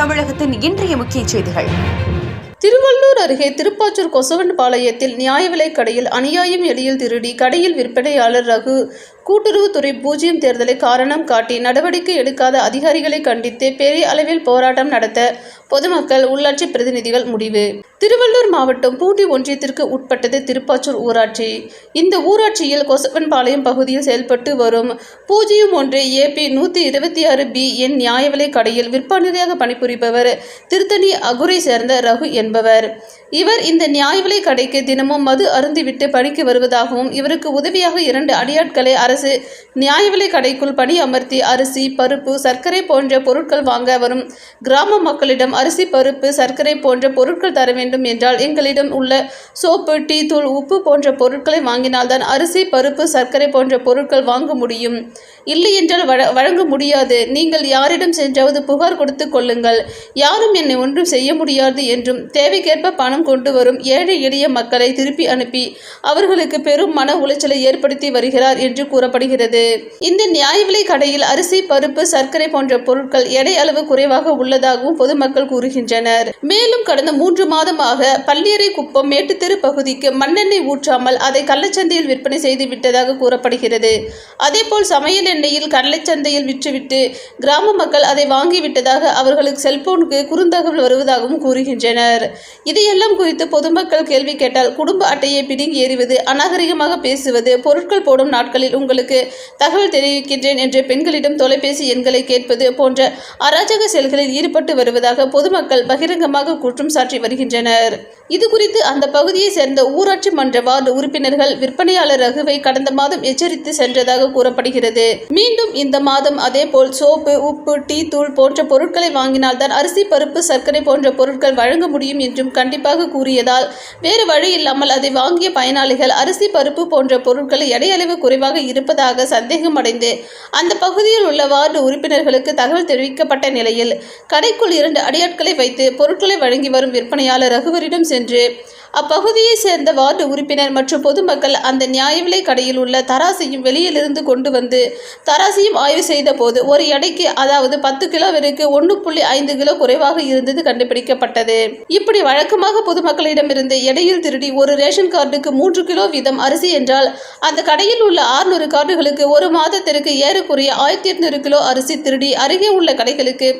தமிழகத்தின் இன்றைய முக்கிய செய்திகள். திருவள்ளூர் அருகே திருப்பாச்சூர் கொசவன்பாளையத்தில் நியாய விலைக் கடையில் அநியாயம் எளியில் திருடி கடையில் விற்பனையாளர் ரகு கூட்டுறவுத்துறை பூஜ்ஜியம் தேர்தலை காரணம் காட்டி நடவடிக்கை எடுக்காத அதிகாரிகளை கண்டித்து பெரிய அளவில் போராட்டம் நடத்த பொதுமக்கள் உள்ளாட்சி பிரதிநிதிகள் முடிவு. திருவள்ளூர் மாவட்டம் பூண்டி ஒன்றியத்திற்கு உட்பட்டது திருப்பாச்சூர் ஊராட்சி. இந்த ஊராட்சியில் கொசவன்பாளையம் பகுதியில் செயல்பட்டு வரும் 01 AP 126B எண் நியாய விலைக் கடையில் விற்பனையாக பணிபுரிபவர் திருத்தணி அகுரை சேர்ந்த ரகு என்பவர். இவர் இந்த நியாய விலைக் கடைக்கு தினமும் மது அருந்திவிட்டு பணிக்கு வருவதாகவும் இவருக்கு உதவியாக 2 அடியாட்களை அரசு நியாய விலைக் கடைக்குள் பணி அமர்த்தி அரிசி, பருப்பு, சர்க்கரை போன்ற பொருட்கள் வாங்க வரும் கிராம மக்களிடம் அரிசி, பருப்பு, சர்க்கரை போன்ற பொருட்கள் தர வேண்டும் என்றால் எங்களிடம் உள்ள சோப்பு, டீ தூள், உப்பு போன்ற பொருட்களை வாங்கினால்தான் அரிசி, பருப்பு, சர்க்கரை போன்ற பொருட்கள் வாங்க முடியும். இல்லை என்றால் வழங்க முடியாது. நீங்கள் யாரிடம் சென்றாவது புகார் கொடுத்து கொள்ளுங்கள். யாரும் என்னை ஒன்றும் செய்ய முடியாது என்றும் தேவைக்கேற்ப பணம் கொண்டு வரும் ஏழை எளிய மக்களை திருப்பி அனுப்பி அவர்களுக்கு பெரும் மன உளைச்சலை ஏற்படுத்தி வருகிறார் என்று கூறப்படுகிறது. இந்த நியாய விலைக் கடையில் அரிசி, பருப்பு, சர்க்கரை போன்ற பொருட்கள் எடை அளவு குறைவாக உள்ளதாகவும் பொதுமக்கள் கூறுகின்றனர். மேலும் கடந்த 3 மாதமாக பள்ளியறை குப்பம் மேட்டுத்தெரு பகுதிக்கு மண்ணெண்ணெய் ஊற்றாமல் அதை கள்ளச்சந்தையில் விற்பனை செய்து விட்டதாக கூறப்படுகிறது. அதேபோல் சமையல் எண்ணெயில் கள்ளச்சந்தையில் விற்றுவிட்டு கிராம மக்கள் அதை வாங்கிவிட்டதாக அவர்களுக்கு செல்போனுக்கு குறுந்தகவல் வருவதாகவும் கூறுகின்றனர். இதையெல்லாம் குறித்து பொதுமக்கள் கேள்வி கேட்டால் குடும்ப அட்டையை பிடுங்கி எறிவது, அநாகரிகமாக பேசுவது, பொருட்கள் போடும் நாட்களில் உங்களுக்கு தகவல் தெரிவிக்கின்றேன் என்று பெண்களிடம் தொலைபேசி எண்களை கேட்பது போன்ற அராஜக செயல்களில் ஈடுபட்டு வருவதாக பொதுமக்கள் பகிரங்கமாக குற்றம் சாட்டி வருகின்றனர். இதுகுறித்து அந்த பகுதியை சேர்ந்த ஊராட்சி மன்ற வார்டு உறுப்பினர்கள் விற்பனையாளர் ரகுவை கடந்த மாதம் எச்சரித்து சென்றதாக கூறப்படுகிறது. மீண்டும் இந்த மாதம் அதேபோல் சோப்பு, உப்பு, டீ தூள் போன்ற பொருட்களை வாங்கினால்தான் அரிசி, பருப்பு, சர்க்கரை போன்ற பொருட்கள் வழங்க முடியும் என்றும் கண்டிப்பாக கூறியதால் வேறு வழி இல்லாமல் அதை வாங்கிய பயனாளிகள் அரிசி, பருப்பு போன்ற பொருட்கள் எடையளவு குறைவாக இருப்பதாக சந்தேகம் அடைந்து அந்த பகுதியில் உள்ள வார்டு உறுப்பினர்களுக்கு தகவல் தெரிவிக்கப்பட்ட நிலையில் கடைக்குள் 2 அடியாட்களை வைத்து பொருட்களை வழங்கி வரும் விற்பனையாளர் ரகுவரிடம் சென்று அப்பகுதியை சேர்ந்த வார்டு உறுப்பினர் மற்றும் பொதுமக்கள் அந்த நியாய விலைக் கடையில் உள்ள தராசையும் வெளியிலிருந்து கொண்டு வந்து தராசையும் ஆய்வு செய்த போது ஒரு எடைக்கு, அதாவது 10 கிலோவிற்கு 1.5 கிலோ குறைவாக இருந்தது கண்டுபிடிக்கப்பட்டது. இப்படி வழக்கமாக பொதுமக்களிடமிருந்து எடையில் திருடி ஒரு ரேஷன் கார்டுக்கு 3 கிலோ வீதம் அரிசி என்றால் அந்த கடையில் உள்ள 600 கார்டுகளுக்கு ஒரு மாதத்திற்கு ஏறக்குறைய 1800 கிலோ அரிசி திருடி அருகே உள்ள கடைகளுக்கு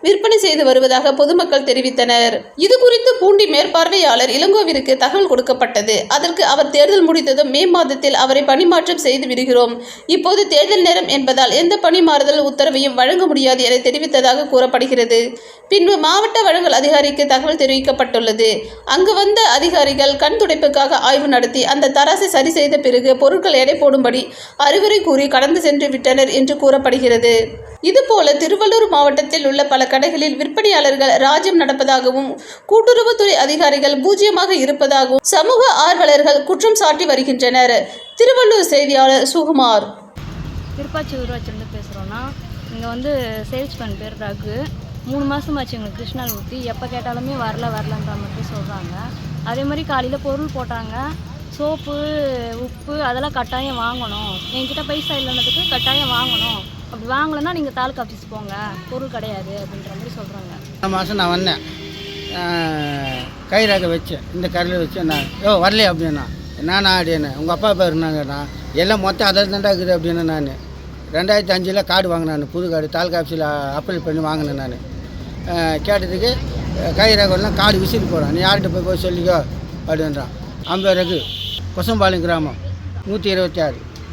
விற்பனை செய்து வருவதாக பொதுமக்கள் தெரிவித்தனர். இதுகுறித்து பூண்டி மேற்பார்வையாளர் இளங்கோவிற்கு தகவல் கொடுக்கப்பட்டது. அதற்கு அவர் தேர்தல் முடித்ததும் மே மாதத்தில் அவரை பணிமாற்றம் செய்து விடுகிறோம். இப்போது தேர்தல் நேரம் என்பதால் எந்த பணி மாறுதல் உத்தரவையும் வழங்க முடியாது என தெரிவித்ததாக கூறப்படுகிறது. பின்பு மாவட்ட வழங்கல் அதிகாரிக்கு தகவல் தெரிவிக்கப்பட்டுள்ளது. அங்கு வந்த அதிகாரிகள் கண் துடைப்புக்காக ஆய்வு நடத்தி அந்த தராசை சரி செய்த பிறகு பொருட்கள் எடை போடும்படி அறிவுரை கூறி கடந்து சென்று விட்டனர் என்று கூறப்படுகிறது. இதுபோல திருவள்ளூர் மாவட்டத்தில் உள்ள பல கடைகளில் விற்பனையாளர்கள் ராஜ்யம் நடப்பதாகவும் கூட்டுறவுத்துறை அதிகாரிகள் பூஜ்ஜியமாக இருப்பதாகவும் சமூக ஆர்வலர்கள் குற்றம் சாட்டி வருகின்றனர். திருவள்ளூர் செய்தியாளர் சுகுமார். திருப்பாச்சூர் ஊராட்சியிலிருந்து பேசுகிறோன்னா, இங்கே சேல்ஸ்மேன் பேர் ரகு. 3 மாதமாச்சு எங்களுக்கு கிருஷ்ணால் ஊற்றி, எப்போ கேட்டாலுமே வரலன்ற மாதிரி சொல்கிறாங்க. அதே மாதிரி காலையில் பொருள் போட்டாங்க, சோப்பு, உப்பு அதெல்லாம் கட்டாயம் வாங்கணும், என்கிட்ட பைசா இல்லைன்னதுக்கு கட்டாயம் வாங்கணும், அப்படி வாங்கலைன்னா நீங்கள் தாலுக்கா ஆஃபீஸ் போங்க, பொருள் கிடையாது அப்படின்ற மாதிரி சொல்கிறாங்க. மாதம் நான் வந்தேன், கைராக வச்சேன், இந்த கரையில் வச்சேன். நான் வரலையே அப்படின்னா நானா அப்படின்னு உங்கள் அப்பா பேர் இருந்தாங்கண்ணா, எல்லாம் மொத்தம் அதை தாண்டா இருக்குது அப்படின்னு. நான் 2005 கார்டு வாங்கினேன், புது கார்டு தாலுக்கா ஆஃபீஸில் அப்ளை பண்ணி வாங்கினேன். நான் கேட்டதுக்கு கைராகலாம் கார்டு விசிட்டு போகிறான், நீ யார்கிட்ட போய் சொல்லிக்கோ அப்படின்றான். 50 ரகு, கொசம்பாளையம் கிராமம், 126.